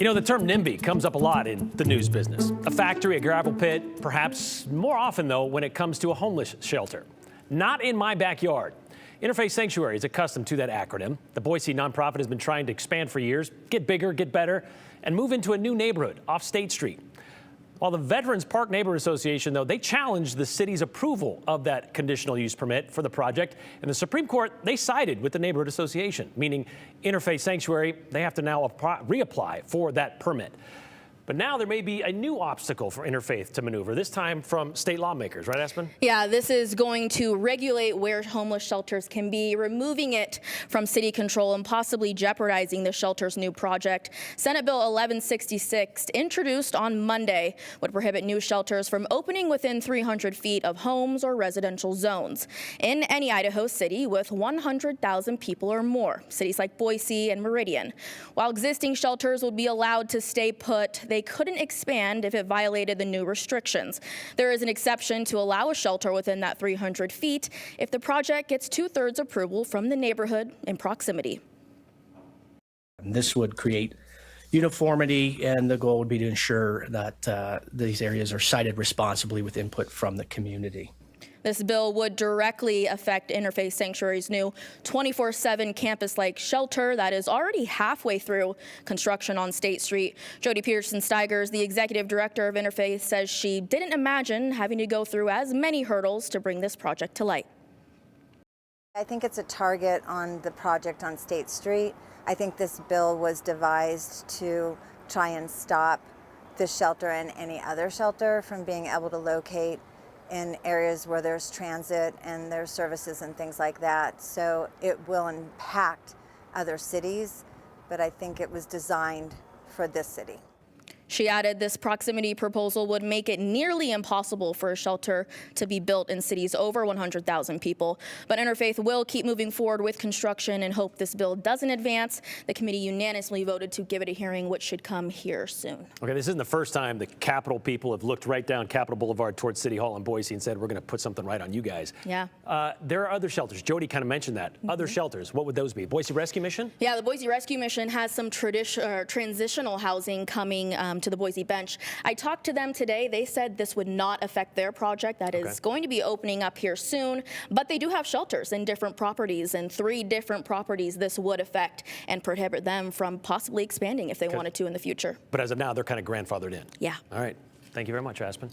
You know, the term NIMBY comes up a lot in the news business. A factory, a gravel pit, perhaps more often, though, when it comes to a homeless shelter. Not in my backyard. Interfaith Sanctuary is accustomed to that acronym. The Boise nonprofit has been trying to expand for years, get bigger, get better, and move into a new neighborhood off State Street. While the Veterans Park Neighborhood Association, though, they challenged the city's approval of that conditional use permit for the project. And the Supreme Court, they sided with the Neighborhood Association, meaning Interfaith Sanctuary, they have to now reapply for that permit. But now there may be a new obstacle for Interfaith to maneuver, this time from state lawmakers, right, Aspen? Yeah, this is going to regulate where homeless shelters can be, removing it from city control and possibly jeopardizing the shelter's new project. Senate Bill 1166, introduced on Monday, would prohibit new shelters from opening within 300 feet of homes or residential zones in any Idaho city with 100,000 people or more, cities like Boise and Meridian. While existing shelters would be allowed to stay put, they couldn't expand if it violated the new restrictions. There is an exception to allow a shelter within that 300 feet if the project gets 2/3 approval from the neighborhood in proximity. This would create uniformity, and the goal would be to ensure that these areas are sited responsibly with input from the community. This bill would directly affect Interfaith Sanctuary's new 24/7 campus-like shelter that is already halfway through construction on State Street. Jody Pearson-Steigers, the executive director of Interfaith, says she didn't imagine having to go through as many hurdles to bring this project to light. I think it's a target on the project on State Street. I think this bill was devised to try and stop this shelter and any other shelter from being able to locate in areas where there's transit and there's services and things like that. So it will impact other cities, but I think it was designed for this city. She added this proximity proposal would make it nearly impossible for a shelter to be built in cities over 100,000 people. But Interfaith will keep moving forward with construction and hope this bill doesn't advance. The committee unanimously voted to give it a hearing, which should come here soon. Okay, this isn't the first time the Capitol people have looked right down Capitol Boulevard towards City Hall in Boise and said, we're going to put something right on you guys. Yeah. There are other shelters. Jody kind of mentioned that. Other shelters, what would those be? Boise Rescue Mission? Yeah, the Boise Rescue Mission has some transitional housing coming to the Boise bench. I talked to them today. They said this would not affect their project. That is going to be opening up here soon, but they do have shelters in different properties, and 3 different properties this would affect and prohibit them from possibly expanding if they wanted to in the future. But as of now, they're kind of grandfathered in. Yeah. All right. Thank you very much, Aspen.